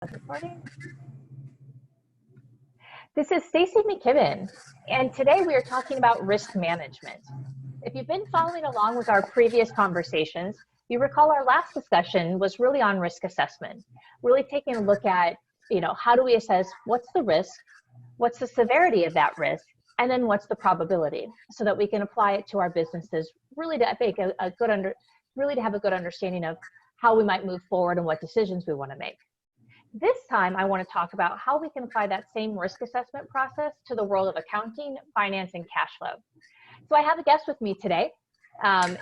Recording. This is Stacey McKibbin, and today we are talking about risk management. If you've been following along with our previous conversations, you recall our last discussion was really on risk assessment, really taking a look at, how do we assess what's the risk, what's the severity of that risk, and then what's the probability, so that we can apply it to our businesses, really to make to have a good understanding of how we might move forward and what decisions we want to make. This time, I want to talk about how we can apply that same risk assessment process to the world of accounting, finance, and cash flow. So I have a guest with me today.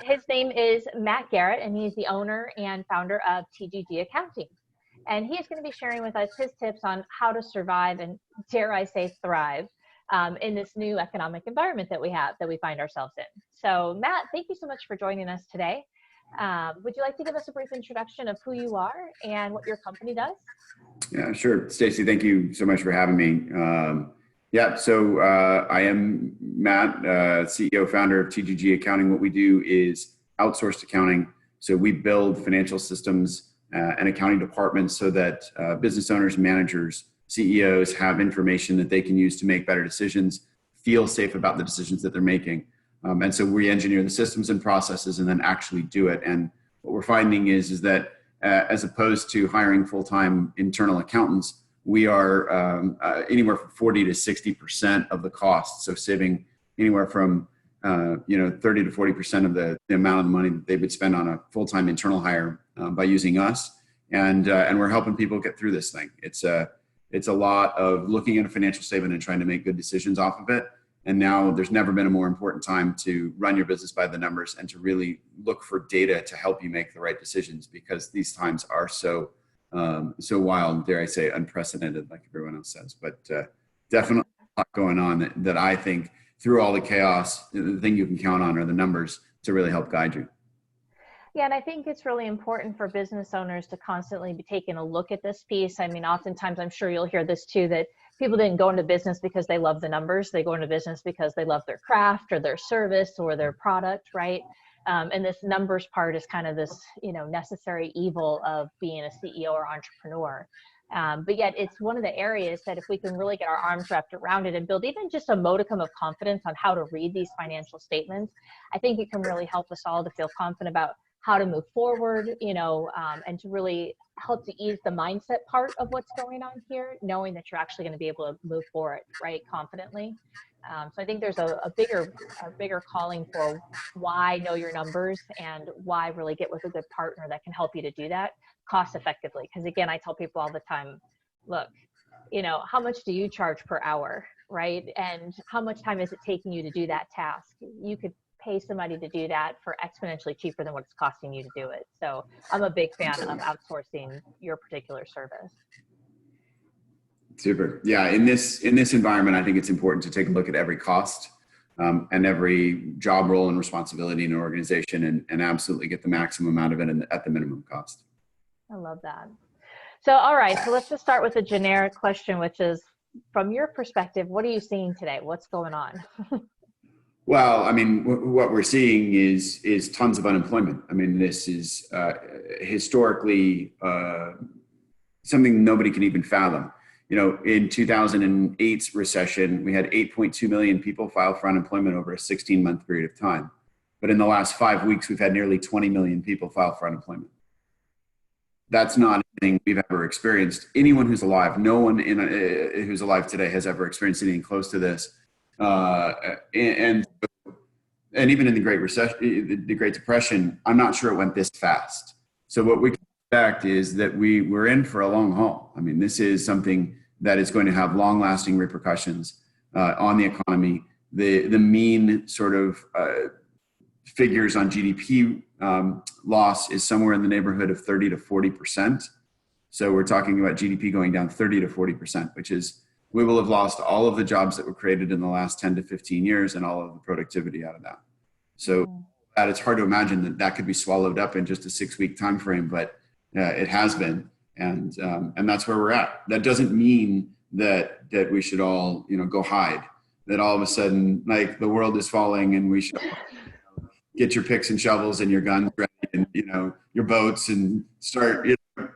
His name is Matt Garrett, and he's the owner and founder of TGG Accounting. And he is going to be sharing with us his tips on how to survive and, dare I say, thrive in this new economic environment that we find ourselves in. So Matt, thank you so much for joining us today. Would you like to give us a brief introduction of who you are and what your company does? Yeah, sure. Stacey, thank you so much for having me. I am Matt, CEO, founder of TGG Accounting. What we do is outsourced accounting. So we build financial systems and accounting departments so that business owners, managers, CEOs have information that they can use to make better decisions, feel safe about the decisions that they're making. And so we engineer the systems and processes and then actually do it. And what we're finding is that as opposed to hiring full-time internal accountants, we are anywhere from 40 to 60% of the cost. So saving anywhere from 30 to 40% of the amount of money that they would spend on a full-time internal hire by using us. And we're helping people get through this thing. It's a lot of looking at a financial statement and trying to make good decisions off of it. And now there's never been a more important time to run your business by the numbers and to really look for data to help you make the right decisions, because these times are so wild, dare I say, unprecedented, like everyone else says. But definitely a lot going on that I think through all the chaos, the thing you can count on are the numbers to really help guide you. Yeah, and I think it's really important for business owners to constantly be taking a look at this piece. I mean, oftentimes, I'm sure you'll hear this too, that people didn't go into business because they love the numbers. They go into business because they love their craft or their service or their product, right? And this numbers part is kind of this, necessary evil of being a CEO or entrepreneur. But yet it's one of the areas that if we can really get our arms wrapped around it and build even just a modicum of confidence on how to read these financial statements, I think it can really help us all to feel confident about how to move forward, and to really help to ease the mindset part of what's going on here, knowing that you're actually going to be able to move forward, right, confidently. So I think there's a bigger calling for why know your numbers and why really get with a good partner that can help you to do that cost effectively. Because again, I tell people all the time, look, how much do you charge per hour, right? And how much time is it taking you to do that task? You could pay somebody to do that for exponentially cheaper than what it's costing you to do it. So I'm a big fan of outsourcing your particular service. Super. Yeah. In this environment, I think it's important to take a look at every cost and every job role and responsibility in an organization and absolutely get the maximum out of it at the minimum cost. I love that. So, all right. So let's just start with a generic question, which is, from your perspective, what are you seeing today? What's going on? Well, I mean, what we're seeing is tons of unemployment. I mean, this is historically something nobody can even fathom. In 2008's recession, we had 8.2 million people file for unemployment over a 16-month period of time. But in the last 5 weeks, we've had nearly 20 million people file for unemployment. That's not anything we've ever experienced. Anyone who's alive, no one who's alive today has ever experienced anything close to this. And even in the Great Recession, the Great Depression, I'm not sure it went this fast. So what we can expect is that we're in for a long haul. I mean, this is something that is going to have long-lasting repercussions on the economy. The mean sort of figures on GDP loss is somewhere in the neighborhood of 30 to 40%. So we're talking about GDP going down 30 to 40%, which is we will have lost all of the jobs that were created in the last 10 to 15 years and all of the productivity out of that. So it's hard to imagine that could be swallowed up in just a 6-week time frame, but it has been. And that's where we're at. That doesn't mean that we should all, go hide, that all of a sudden, like, the world is falling and we should get your picks and shovels and your guns ready and, your boats and start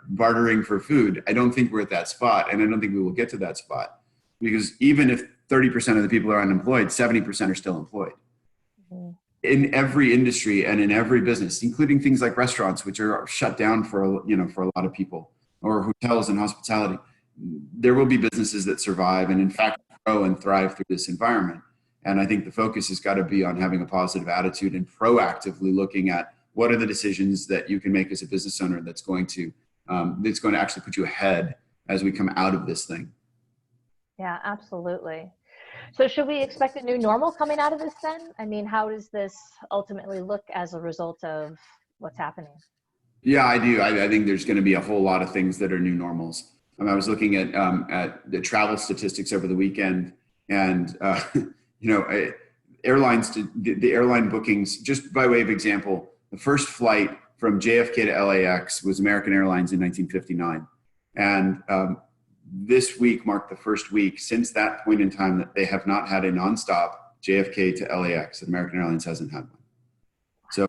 bartering for food. I don't think we're at that spot, and I don't think we will get to that spot, because even if 30% of the people are unemployed, 70% are still employed. Mm-hmm. In every industry and in every business, including things like restaurants, which are shut down for a lot of people, or hotels and hospitality, there will be businesses that survive and in fact grow and thrive through this environment. And I think the focus has got to be on having a positive attitude and proactively looking at what are the decisions that you can make as a business owner that's going to actually put you ahead as we come out of this thing. Yeah, absolutely. So should we expect a new normal coming out of this then? I mean, how does this ultimately look as a result of what's happening? Yeah, I do. I think there's going to be a whole lot of things that are new normals. I was looking at the travel statistics over the weekend, and airlines, the airline bookings, just by way of example, the first flight from JFK to LAX was American Airlines in 1959. And this week marked the first week since that point in time that they have not had a nonstop JFK to LAX. American Airlines hasn't had one. So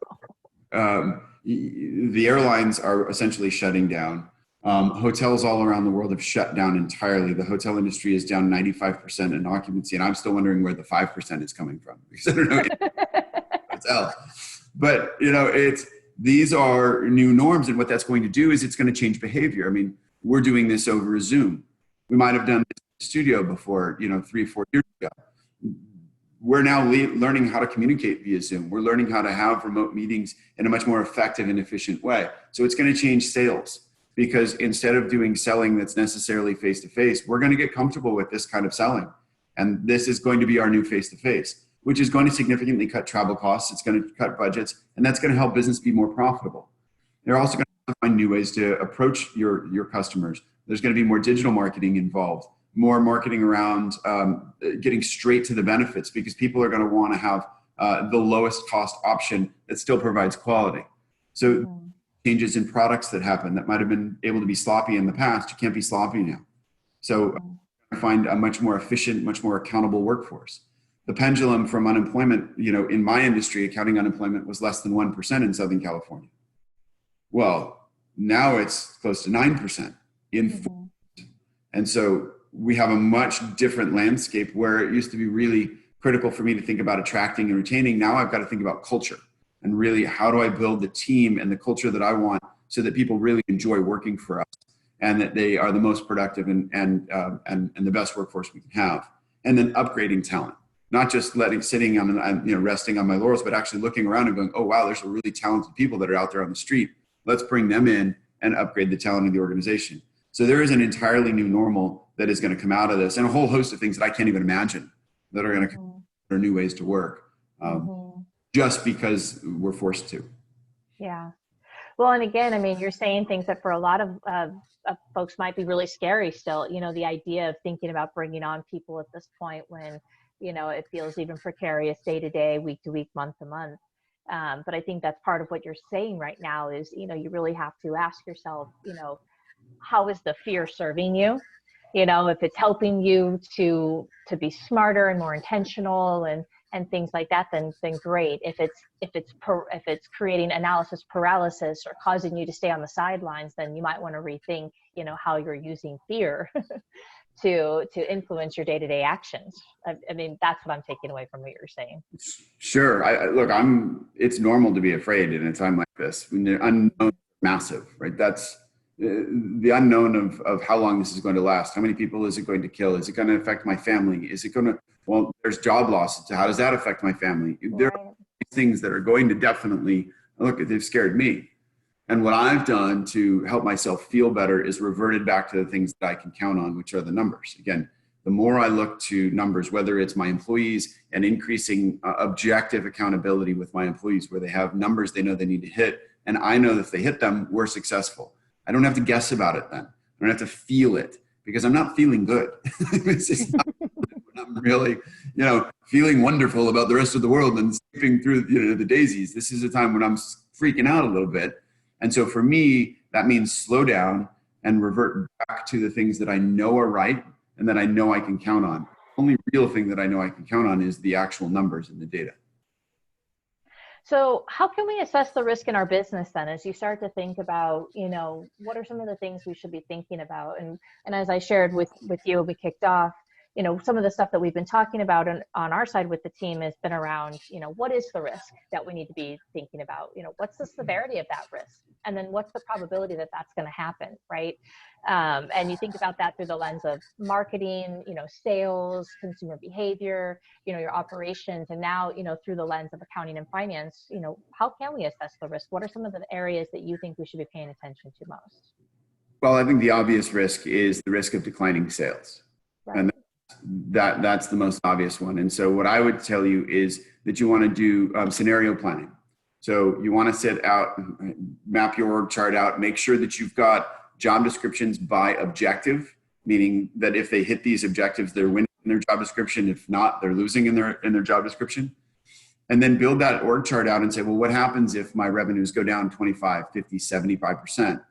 the airlines are essentially shutting down. Hotels all around the world have shut down entirely. The hotel industry is down 95% in occupancy, and I'm still wondering where the 5% is coming from, because I don't know hotel. But these are new norms, and what that's going to do is it's going to change behavior. I mean, we're doing this over Zoom. We might have done this in the studio before, 3 or 4 years ago. We're now learning how to communicate via Zoom. We're learning how to have remote meetings in a much more effective and efficient way. So it's going to change sales, because instead of doing selling that's necessarily face-to-face, we're going to get comfortable with this kind of selling. And this is going to be our new face-to-face, which is going to significantly cut travel costs. It's going to cut budgets, and that's going to help business be more profitable. They're also going to find new ways to approach your customers. There's going to be more digital marketing involved, more marketing around getting straight to the benefits, because people are going to want to have the lowest cost option that still provides quality. So changes in products that happen that might have been able to be sloppy in the past, you can't be sloppy now. So find a much more efficient, much more accountable workforce. The pendulum from unemployment, in my industry, accounting unemployment was less than 1% in Southern California. Well, now it's close to 9% and so we have a much different landscape, where it used to be really critical for me to think about attracting and retaining. Now I've got to think about culture, and really, how do I build the team and the culture that I want so that people really enjoy working for us, and that they are the most productive and the best workforce we can have. And then upgrading talent, not just resting on my laurels, but actually looking around and going, oh wow, there's some really talented people that are out there on the street. Let's bring them in and upgrade the talent of the organization. So there is an entirely new normal that is going to come out of this, and a whole host of things that I can't even imagine that are going to come. There are new ways to work, just because we're forced to. Yeah. Well, and again, I mean, you're saying things that for a lot of folks might be really scary still. The idea of thinking about bringing on people at this point when, it feels even precarious day to day, week to week, month to month. But I think that's part of what you're saying right now is, you really have to ask yourself, how is the fear serving you? If it's helping you to be smarter and more intentional and things like that, then great. If it's creating analysis paralysis or causing you to stay on the sidelines, then you might want to rethink, how you're using fear to influence your day-to-day actions. I mean, that's what I'm taking away from what you're saying. Sure. It's normal to be afraid in a time like this, when the unknown is massive, right? That's the unknown of how long this is going to last. How many people is it going to kill? Is it going to affect my family? Is it going to, there's job loss. How does that affect my family? Right. There are things that are going to definitely, they've scared me. And what I've done to help myself feel better is reverted back to the things that I can count on, which are the numbers. Again, the more I look to numbers, whether it's my employees and increasing objective accountability with my employees, where they have numbers they know they need to hit, and I know that if they hit them, we're successful. I don't have to guess about it then. I don't have to feel it, because I'm not feeling good. It's just not, I'm really, feeling wonderful about the rest of the world and skipping through the daisies. This is a time when I'm freaking out a little bit. And so for me, that means slow down and revert back to the things that I know are right and that I know I can count on. The only real thing that I know I can count on is the actual numbers and the data. So how can we assess the risk in our business then, as you start to think about, what are some of the things we should be thinking about? And as I shared with you, we kicked off, some of the stuff that we've been talking about on our side with the team has been around, what is the risk that we need to be thinking about? What's the severity of that risk? And then what's the probability that that's going to happen, right? And you think about that through the lens of marketing, sales, consumer behavior, your operations, and now, through the lens of accounting and finance, how can we assess the risk? What are some of the areas that you think we should be paying attention to most? Well, I think the obvious risk is the risk of declining sales. Right. And that's the most obvious one. And so what I would tell you is that you want to do scenario planning. So you want to set out, map your org chart out, make sure that you've got job descriptions by objective, meaning that if they hit these objectives, they're winning in their job description. If not, they're losing in their job description. And then build that org chart out and say, well, what happens if my revenues go down 25, 50, 75%?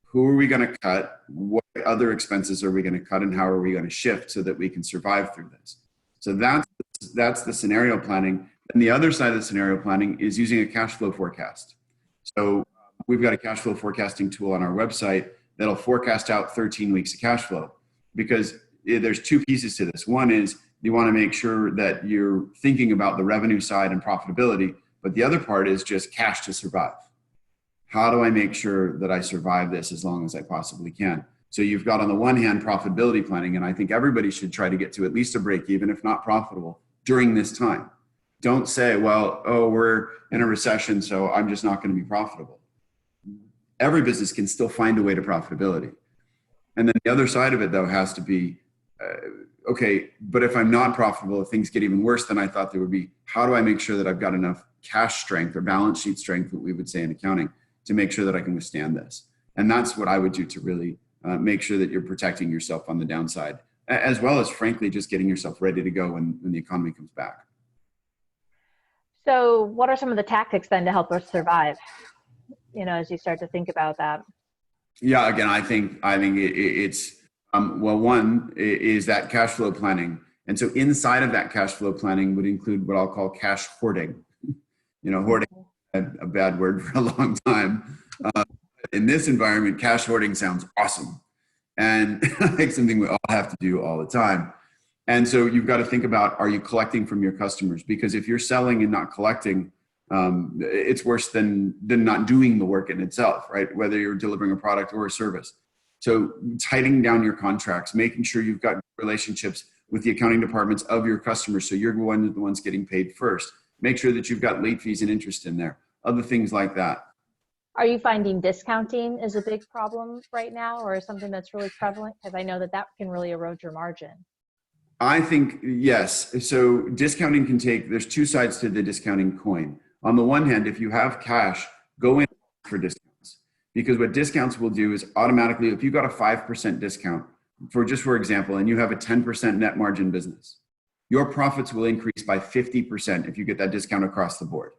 Who are we going to cut? What other expenses are we going to cut, and how are we going to shift so that we can survive through this? So that's the scenario planning. And the other side of the scenario planning is using a cash flow forecast. So we've got a cash flow forecasting tool on our website that'll forecast out 13 weeks of cash flow, because there's two pieces to this. One is you want to make sure that you're thinking about the revenue side and profitability, but the other part is just cash to survive. How do I make sure that I survive this as long as I possibly can? So you've got, on the one hand, profitability planning, and I think everybody should try to get to at least a break even, if not profitable, during this time. Don't say, well, we're in a recession, so I'm just not going to be profitable. Every business can still find a way to profitability. And then the other side of it, though, has to be, okay, but if I'm not profitable, if things get even worse than I thought they would be, how do I make sure that I've got enough cash strength or balance sheet strength, what we would say in accounting, to make sure that I can withstand this? And that's what I would do to really make sure that you're protecting yourself on the downside, as well as, frankly, just getting yourself ready to go when the economy comes back. So what are some of the tactics then to help us survive, as you start to think about that? Yeah, again, I think it's, well, one is that cash flow planning. And so inside of that cash flow planning would include what I'll call cash hoarding. Hoarding, a bad word for a long time. In this environment, cash hoarding sounds awesome. And like something we all have to do all the time. And so you've got to think about, are you collecting from your customers? Because if you're selling and not collecting, it's worse than not doing the work in itself, right? Whether you're delivering a product or a service. So tightening down your contracts, making sure you've got relationships with the accounting departments of your customers, so you're the ones getting paid first. Make sure that you've got late fees and interest in there, other things like that. Are you finding discounting is a big problem right now, or is something that's really prevalent? Because I know that can really erode your margin. I think, yes. So discounting there's two sides to the discounting coin. On the one hand, if you have cash, go in for discounts. Because what discounts will do is automatically, if you've got a 5% discount, for example, and you have a 10% net margin business, your profits will increase by 50% if you get that discount across the board.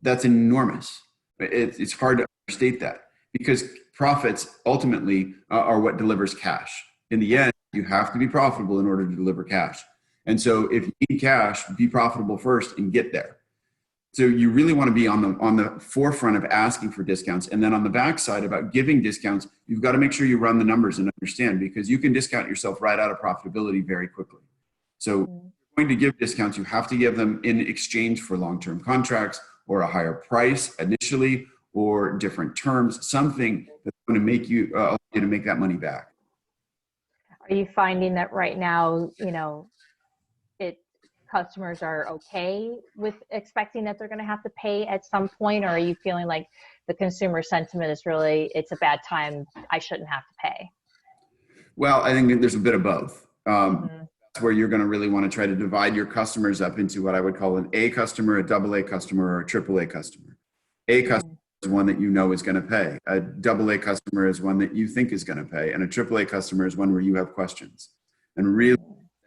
That's enormous. It's hard to understate that, because profits ultimately are what delivers cash. In the end, you have to be profitable in order to deliver cash. And so if you need cash, be profitable first and get there. So you really want to be on the forefront of asking for discounts. And then on the backside about giving discounts, you've got to make sure you run the numbers and understand, because you can discount yourself right out of profitability very quickly. So if you're going to give discounts, you have to give them in exchange for long-term contracts or a higher price initially, or different terms, something that's going to make you allow you to make that money back. Are you finding that right now, customers are okay with expecting that they're going to have to pay at some point? Or are you feeling like the consumer sentiment is really, it's a bad time, I shouldn't have to pay? Well, I think there's a bit of both. That's where you're going to really want to try to divide your customers up into what I would call an A customer, a AA customer, or a AAA customer. A customer is one that you know is going to pay. A AA customer is one that you think is going to pay. And a AAA customer is one where you have questions. And really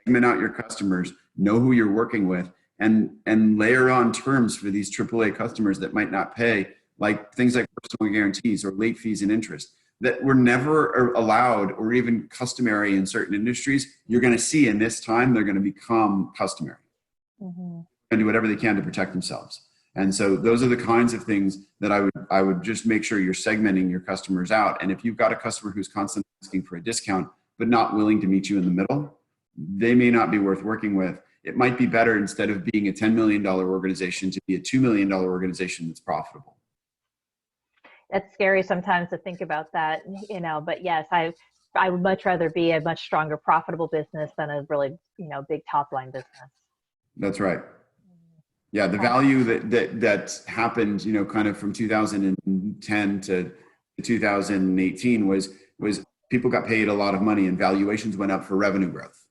segment out your customers, know who you're working with, and layer on terms for these AAA customers that might not pay, like things like personal guarantees or late fees and interest that were never allowed or even customary in certain industries. You're going to see in this time, they're going to become customary. do whatever they can to protect themselves. And so those are the kinds of things that I would just make sure you're segmenting your customers out. And if you've got a customer who's constantly asking for a discount, but not willing to meet you in the middle, they may not be worth working with. It might be better, instead of being a $10 million organization, to be a $2 million organization that's profitable. That's scary sometimes to think about that, but yes, I would much rather be a much stronger, profitable business than a really, big top line business. That's right. Yeah. The value that happened, kind of from 2010 to 2018 was people got paid a lot of money and valuations went up for revenue growth.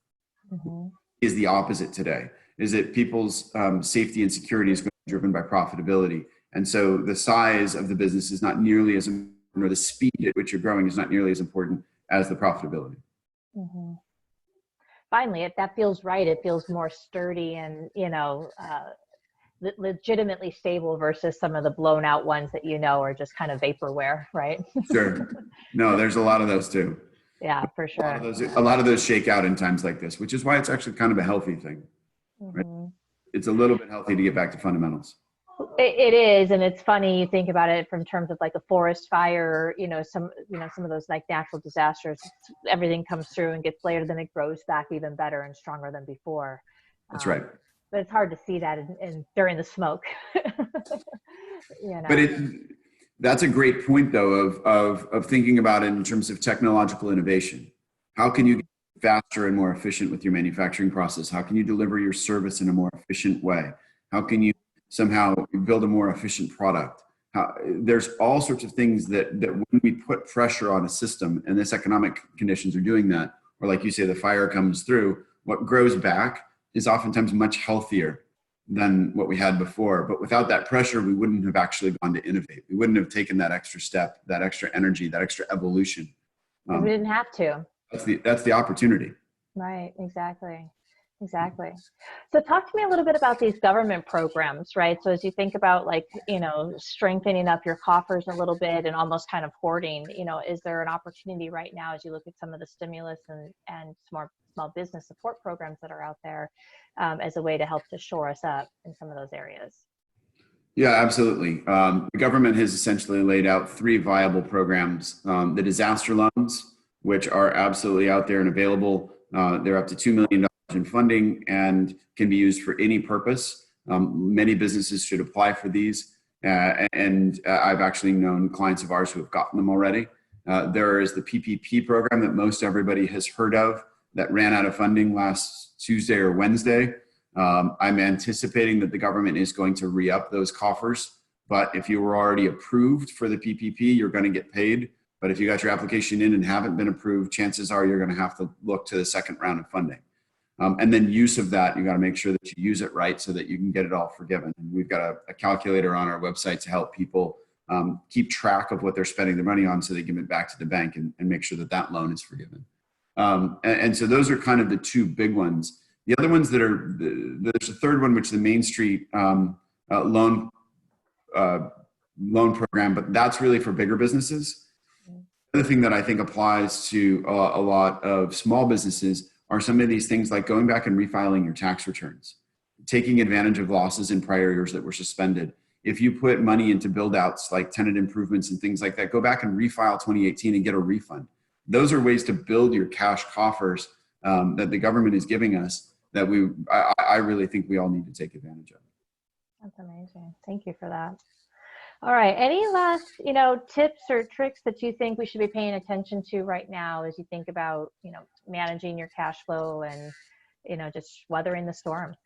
Mm-hmm. Is the opposite today, is that people's safety and security is driven by profitability. And so the size of the business is not nearly as, or the speed at which you're growing is not nearly as important as the profitability. Mm-hmm. Finally, that feels right. It feels more sturdy and, legitimately stable versus some of the blown out ones that, are just kind of vaporware, right? Sure. No, there's a lot of those too. Yeah, for sure. A lot of those shake out in times like this, which is why it's actually kind of a healthy thing. Right? Mm-hmm. It's a little bit healthy to get back to fundamentals. It is, and it's funny you think about it from terms of like a forest fire, some of those like natural disasters. Everything comes through and gets layered, then it grows back even better and stronger than before. That's right. But it's hard to see that during the smoke. But that's a great point, though, of thinking about it in terms of technological innovation. How can you get faster and more efficient with your manufacturing process? How can you deliver your service in a more efficient way? How can you somehow build a more efficient product? There's all sorts of things that when we put pressure on a system, and this economic conditions are doing that, or like you say, the fire comes through, what grows back is oftentimes much healthier than what we had before. But without that pressure, we wouldn't have actually gone to innovate. We wouldn't have taken that extra step, that extra energy, that extra evolution. We didn't have to. That's the opportunity. Right, exactly. So talk to me a little bit about these government programs, right? So as you think about strengthening up your coffers a little bit and almost kind of hoarding, is there an opportunity right now as you look at some of the stimulus and small business support programs that are out there as a way to help to shore us up in some of those areas? Yeah, absolutely. The government has essentially laid out 3 viable programs. The disaster loans, which are absolutely out there and available. They're up to $2 million in funding and can be used for any purpose. Many businesses should apply for these. And I've actually known clients of ours who have gotten them already. There is the PPP program that most everybody has heard of that ran out of funding last Tuesday or Wednesday. I'm anticipating that the government is going to re-up those coffers. But if you were already approved for the PPP, you're going to get paid. But if you got your application in and haven't been approved, chances are you're going to have to look to the second round of funding. And then use of that, you got to make sure that you use it right so that you can get it all forgiven. And we've got a calculator on our website to help people keep track of what they're spending their money on so they give it back to the bank and make sure that loan is forgiven. And so those are kind of the 2 big ones. The other ones that are, there's a third one, which is the Main Street loan program, but that's really for bigger businesses. The other thing that I think applies to a lot of small businesses are some of these things like going back and refiling your tax returns, taking advantage of losses in prior years that were suspended. If you put money into build outs like tenant improvements and things like that, go back and refile 2018 and get a refund. Those are ways to build your cash coffers that the government is giving us that I really think we all need to take advantage of. That's amazing. Thank you for that. All right. Any last, tips or tricks that you think we should be paying attention to right now as you think about, managing your cash flow and, just weathering the storm?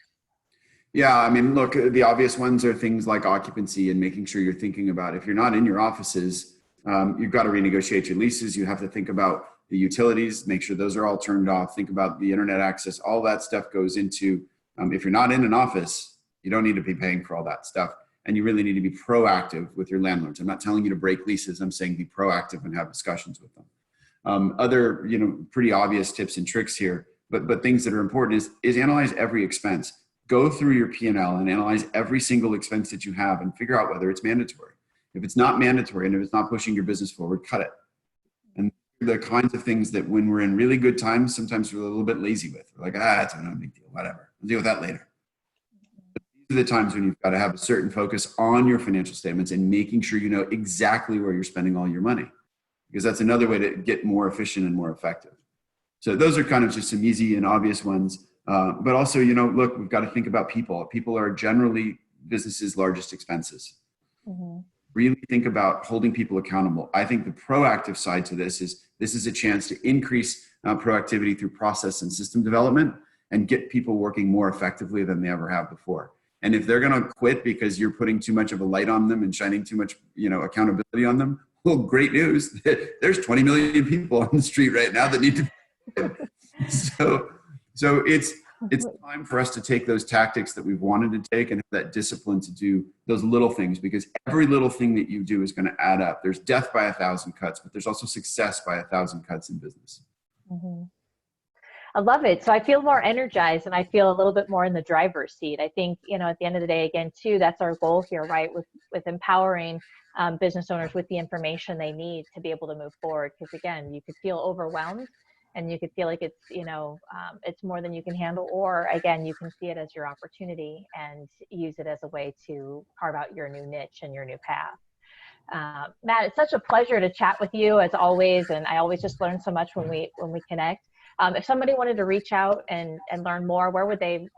Yeah. I mean, look, the obvious ones are things like occupancy and making sure you're thinking about if you're not in your offices, you've got to renegotiate your leases. You have to think about the utilities, make sure those are all turned off. Think about the internet access. All that stuff goes into, if you're not in an office, you don't need to be paying for all that stuff. And you really need to be proactive with your landlords. I'm not telling you to break leases. I'm saying be proactive and have discussions with them. Other, pretty obvious tips and tricks here, but things that are important is analyze every expense. Go through your P&L and analyze every single expense that you have and figure out whether it's mandatory. If it's not mandatory and if it's not pushing your business forward, cut it. And the kinds of things that when we're in really good times, sometimes we're a little bit lazy with. We're like, it's no big deal, whatever. We'll deal with that later. These are the times when you've got to have a certain focus on your financial statements and making sure you know exactly where you're spending all your money, because that's another way to get more efficient and more effective. So those are kind of just some easy and obvious ones. But also, you know, look, we've got to think about people. People are generally businesses' largest expenses. Mm-hmm. Really think about holding people accountable. I think the proactive side to this is a chance to increase proactivity through process and system development and get people working more effectively than they ever have before. And if they're going to quit because you're putting too much of a light on them and shining too much, you know, accountability on them, well, great news. There's 20 million people on the street right now that need to. So it's time for us to take those tactics that we've wanted to take and have that discipline to do those little things, because every little thing that you do is going to add up. There's death by 1,000 cuts, but there's also success by 1,000 cuts in business. Mm-hmm. I love it. So I feel more energized and I feel a little bit more in the driver's seat. I think, you know, at the end of the day, again, too, that's our goal here, right? With empowering business owners with the information they need to be able to move forward. Because again, you could feel overwhelmed and you could feel like it's, you know, it's more than you can handle, or again, you can see it as your opportunity and use it as a way to carve out your new niche and your new path. Matt, it's such a pleasure to chat with you as always. And I always just learn so much when we connect. If somebody wanted to reach out and learn more, where would they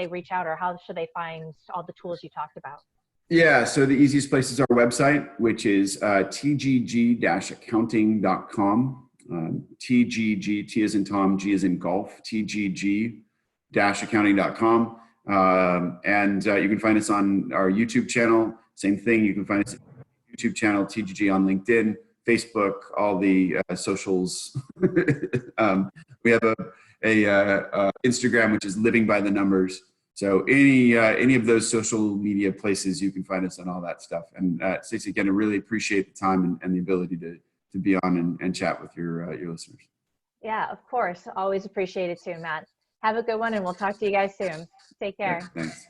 reach out, or how should they find all the tools you talked about? Yeah, so the easiest place is our website, which is tgg-accounting.com. TGG, T as in Tom, G as in golf, tgg-accounting.com. And you can find us on our YouTube channel. Same thing, you can find us on YouTube channel, TGG on LinkedIn, Facebook, all the socials. We have a Instagram, which is Living by the Numbers. So any of those social media places, you can find us on all that stuff. And Stacey, again, I really appreciate the time and the ability to be on and chat with your listeners. Yeah, of course. Always appreciate it too, Matt. Have a good one, and we'll talk to you guys soon. Take care. Yeah, thanks.